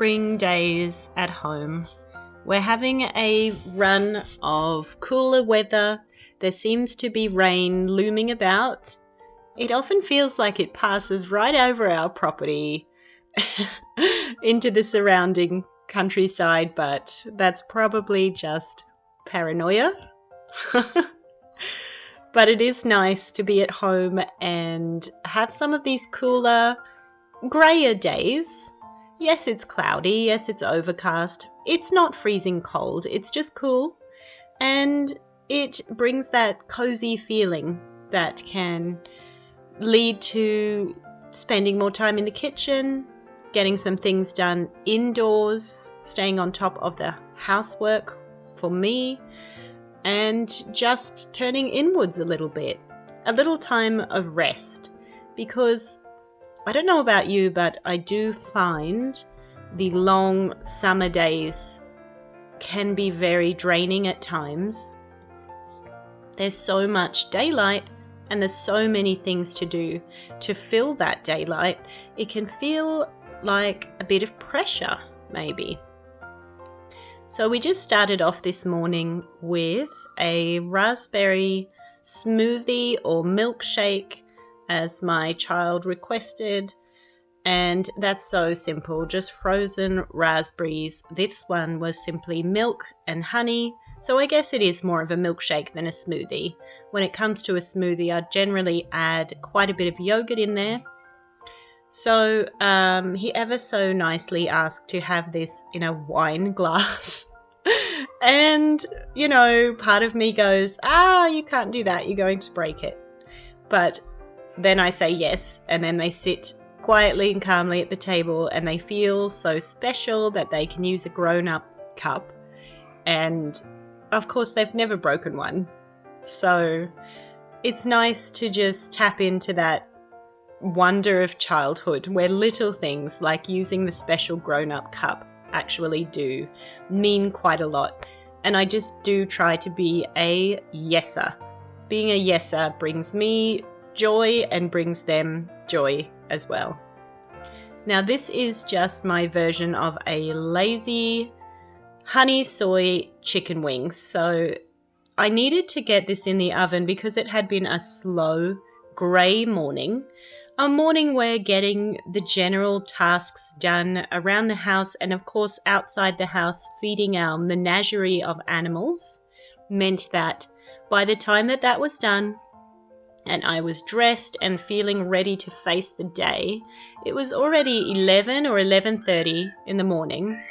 spring days at home. We're having a run of cooler weather. There seems to be rain looming about. It often feels like it passes right over our property into the surrounding countryside, but that's probably just paranoia. But it is nice to be at home and have some of these cooler, grayer days. Yes, it's cloudy. Yes, it's overcast. It's not freezing cold. It's just cool. And it brings that cozy feeling that can lead to spending more time in the kitchen, getting some things done indoors, staying on top of the housework for me, and just turning inwards a little bit. A little time of rest, because I don't know about you, but I do find the long summer days can be very draining at times. There's so much daylight and there's so many things to do to fill that daylight. It can feel like a bit of pressure, maybe. So we just started off this morning with a raspberry smoothie or milkshake, as my child requested, and that's so simple, just frozen raspberries. This one was simply milk and honey, so I guess it is more of a milkshake than a smoothie. When it comes to a smoothie, I generally add quite a bit of yogurt in there. So he ever so nicely asked to have this in a wine glass. And, you know, part of me goes, you can't do that, you're going to break it. But then I say yes, and then they sit quietly and calmly at the table and they feel so special that they can use a grown-up cup. And of course they've never broken one. So it's nice to just tap into that wonder of childhood where little things like using the special grown-up cup actually do mean quite a lot. And I just do try to be a yeser. Being a yeser brings me joy and brings them joy as well. Now this is just my version of a lazy honey soy chicken wings. So I needed to get this in the oven because it had been a slow grey morning. A morning where getting the general tasks done around the house and of course outside the house feeding our menagerie of animals meant that by the time that was done, and I was dressed and feeling ready to face the day, it was already 11 or 11:30 in the morning.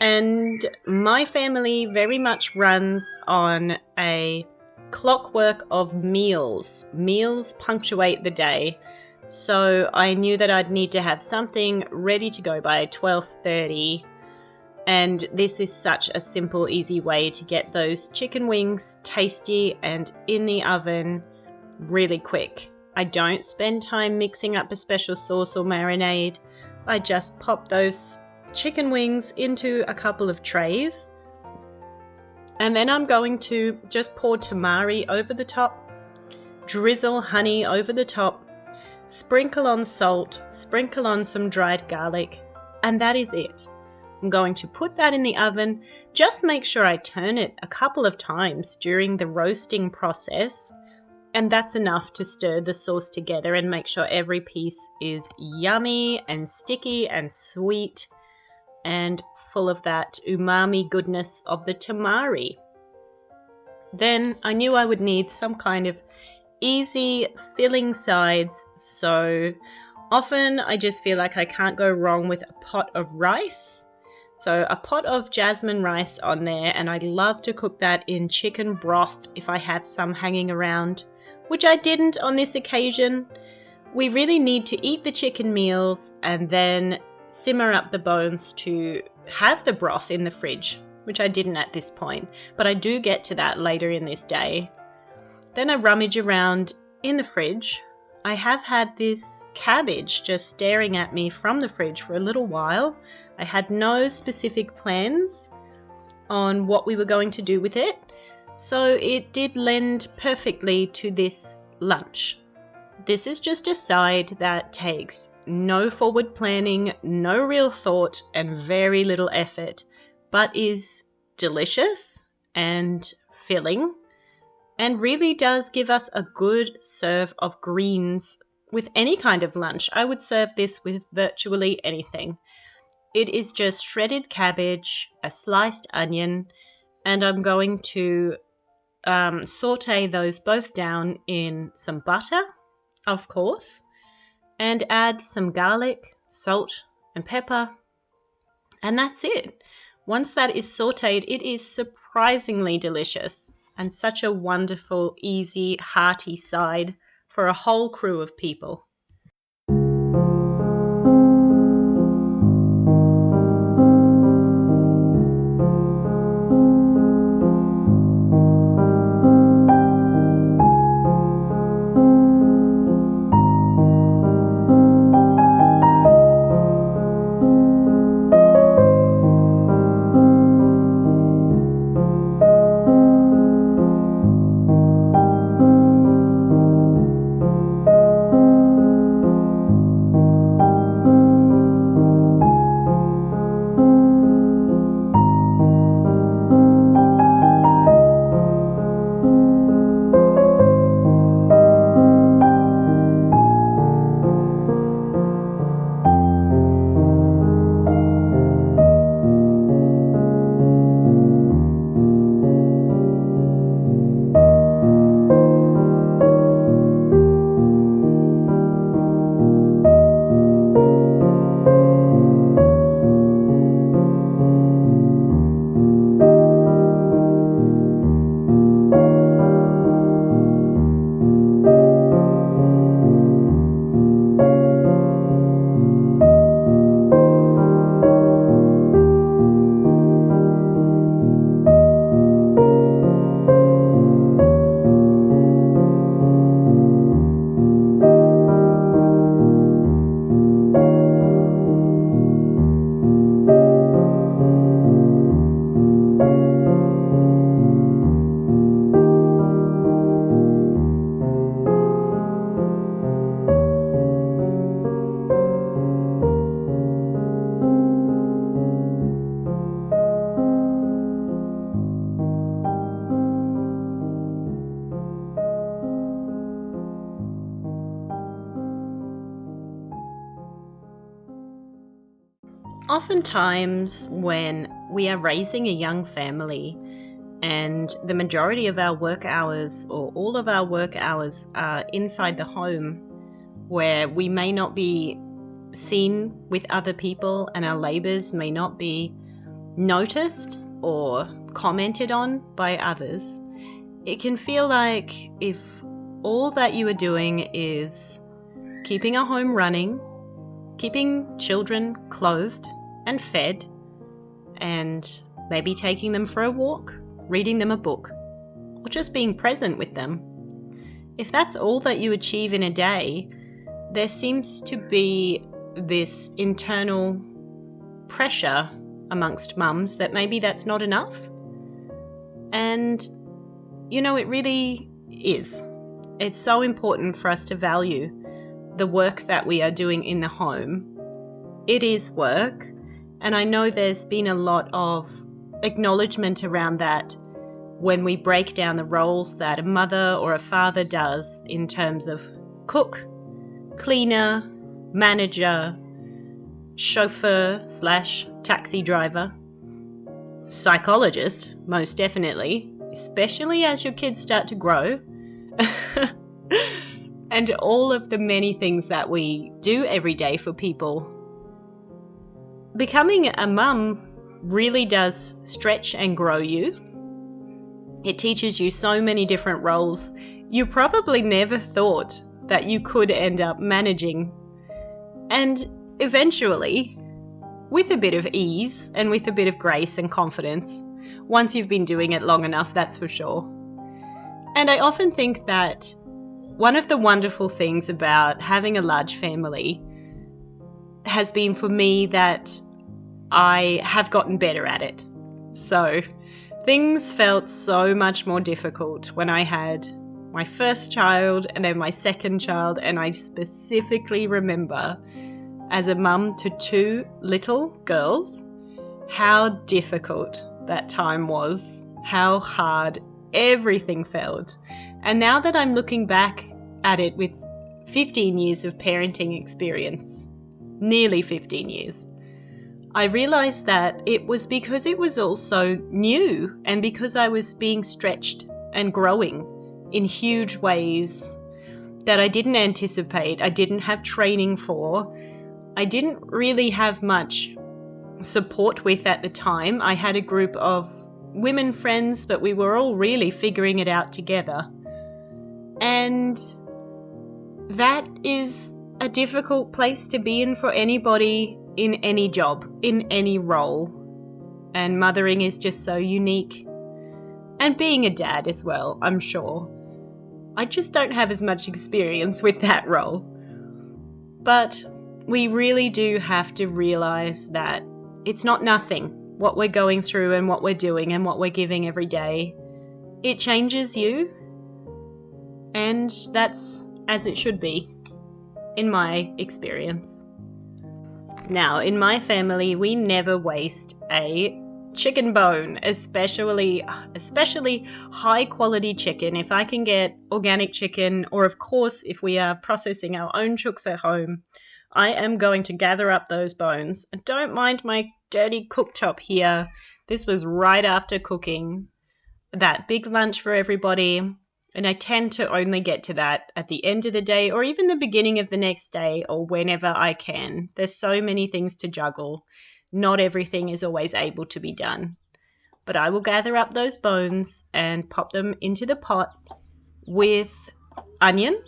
And my family very much runs on a clockwork of meals. Meals punctuate the day. So I knew that I'd need to have something ready to go by 12:30. And this is such a simple, easy way to get those chicken wings tasty and in the oven really quick. I don't spend time mixing up a special sauce or marinade. I just pop those chicken wings into a couple of trays. And then I'm going to just pour tamari over the top, drizzle honey over the top, sprinkle on salt, sprinkle on some dried garlic, and that is it. I'm going to put that in the oven. Just make sure I turn it a couple of times during the roasting process. And that's enough to stir the sauce together and make sure every piece is yummy and sticky and sweet and full of that umami goodness of the tamari. Then I knew I would need some kind of easy filling sides, so often I just feel like I can't go wrong with a pot of rice. So a pot of jasmine rice on there, and I love to cook that in chicken broth if I have some hanging around, which I didn't on this occasion. We really need to eat the chicken meals and then simmer up the bones to have the broth in the fridge, which I didn't at this point, but I do get to that later in this day. Then I rummage around in the fridge. I have had this cabbage just staring at me from the fridge for a little while. I had no specific plans on what we were going to do with it, so it did lend perfectly to this lunch. This is just a side that takes no forward planning, no real thought, and very little effort, but is delicious and filling, and really does give us a good serve of greens with any kind of lunch. I would serve this with virtually anything. It is just shredded cabbage, a sliced onion, and I'm going to saute those both down in some butter, of course, and add some garlic, salt, and pepper, and that's it. Once that is sauteed, it is surprisingly delicious and such a wonderful, easy, hearty side for a whole crew of people. Oftentimes, when we are raising a young family and the majority of our work hours or all of our work hours are inside the home, where we may not be seen with other people and our labours may not be noticed or commented on by others, it can feel like if all that you are doing is keeping a home running, keeping children clothed and fed, and maybe taking them for a walk, reading them a book, or just being present with them. If that's all that you achieve in a day, there seems to be this internal pressure amongst mums that maybe that's not enough. And, it really is. It's so important for us to value the work that we are doing in the home. It is work, and I know there's been a lot of acknowledgement around that when we break down the roles that a mother or a father does in terms of cook, cleaner, manager, chauffeur/taxi driver, psychologist, most definitely, especially as your kids start to grow, and all of the many things that we do every day for people. Becoming a mum really does stretch and grow you. It teaches you so many different roles you probably never thought that you could end up managing. And eventually, with a bit of ease and with a bit of grace and confidence, once you've been doing it long enough, that's for sure. And I often think that one of the wonderful things about having a large family has been for me that I have gotten better at it. So things felt so much more difficult when I had my first child and then my second child, and I specifically remember as a mum to 2 little girls how difficult that time was, how hard everything felt. And now that I'm looking back at it with 15 years of parenting experience, nearly 15 years, I realized that it was because it was all so new and because I was being stretched and growing in huge ways that I didn't anticipate, I didn't have training for, I didn't really have much support with at the time. I had a group of women friends, but we were all really figuring it out together. And that is a difficult place to be in for anybody in any job, in any role. And mothering is just so unique. And being a dad as well, I'm sure. I just don't have as much experience with that role. But we really do have to realize that it's not nothing, what we're going through and what we're doing and what we're giving every day. It changes you, and that's as it should be, in my experience. Now, in my family, we never waste a chicken bone, especially high quality chicken. If I can get organic chicken, or of course, if we are processing our own chooks at home, I am going to gather up those bones. Don't mind my dirty cooktop here. This was right after cooking that big lunch for everybody, and I tend to only get to that at the end of the day or even the beginning of the next day or whenever I can. There's so many things to juggle. Not everything is always able to be done. But I will gather up those bones and pop them into the pot with onion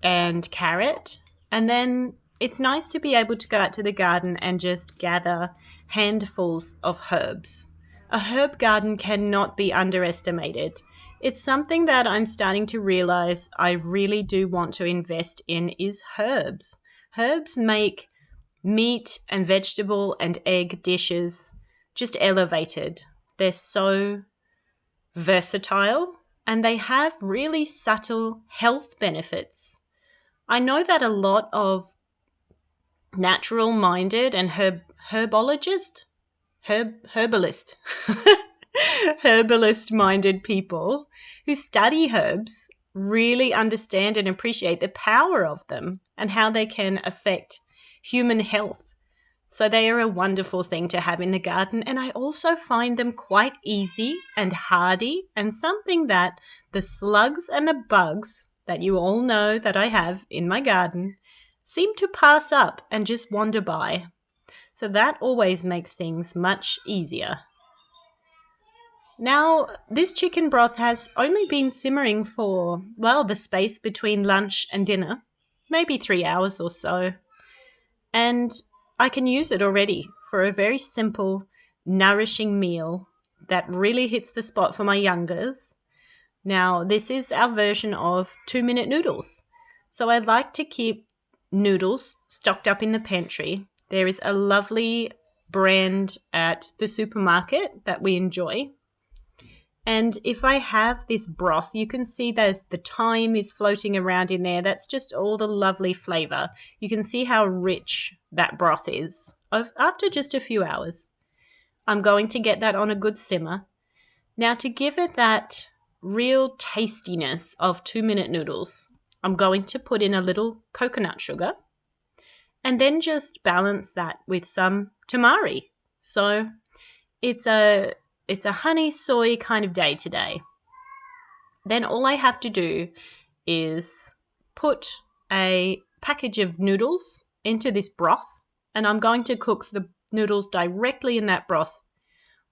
and carrot, and then it's nice to be able to go out to the garden and just gather handfuls of herbs. A herb garden cannot be underestimated. It's something that I'm starting to realize I really do want to invest in is herbs. Herbs make meat and vegetable and egg dishes just elevated. They're so versatile and they have really subtle health benefits. I know that a lot of natural-minded and herbalist herbalist-minded people who study herbs really understand and appreciate the power of them and how they can affect human health. So they are a wonderful thing to have in the garden, and I also find them quite easy and hardy and something that the slugs and the bugs that you all know that I have in my garden seem to pass up and just wander by. So that always makes things much easier. Now, this chicken broth has only been simmering for, well, the space between lunch and dinner, maybe 3 hours or so. And I can use it already for a very simple, nourishing meal that really hits the spot for my youngers. Now, this is our version of 2-minute noodles. So I like to keep noodles stocked up in the pantry. There is a lovely brand at the supermarket that we enjoy. And if I have this broth, you can see there's the thyme is floating around in there. That's just all the lovely flavor. You can see how rich that broth is after just a few hours. I'm going to get that on a good simmer. Now, to give it that real tastiness of 2-minute noodles, I'm going to put in a little coconut sugar and then just balance that with some tamari. So it's a honey soy kind of day today. Then all I have to do is put a package of noodles into this broth, and I'm going to cook the noodles directly in that broth.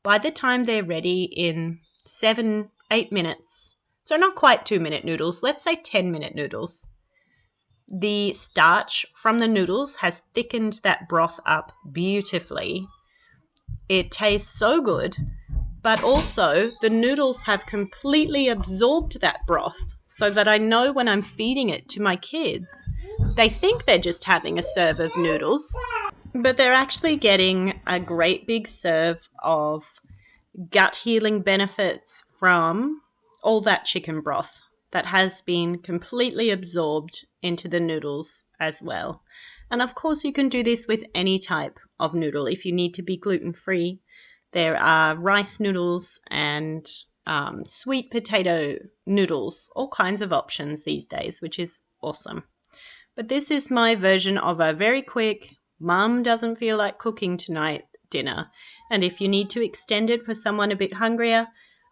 By the time they're ready in 7-8 minutes, so not quite 2-minute noodles, let's say 10-minute noodles, the starch from the noodles has thickened that broth up beautifully. It tastes so good, but also the noodles have completely absorbed that broth so that I know when I'm feeding it to my kids, they think they're just having a serve of noodles, but they're actually getting a great big serve of gut healing benefits from all that chicken broth. that has been completely absorbed into the noodles as well. And of course, you can do this with any type of noodle if you need to be gluten-free. There are rice noodles and sweet potato noodles, all kinds of options these days, which is awesome. But this is my version of a very quick, mum doesn't feel like cooking tonight dinner. And if you need to extend it for someone a bit hungrier,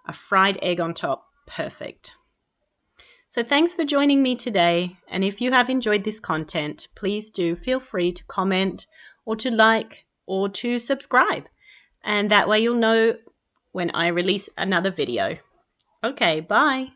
a fried egg on top, perfect. So thanks for joining me today. And if you have enjoyed this content, please do feel free to comment or to like or to subscribe. And that way you'll know when I release another video. Okay, bye.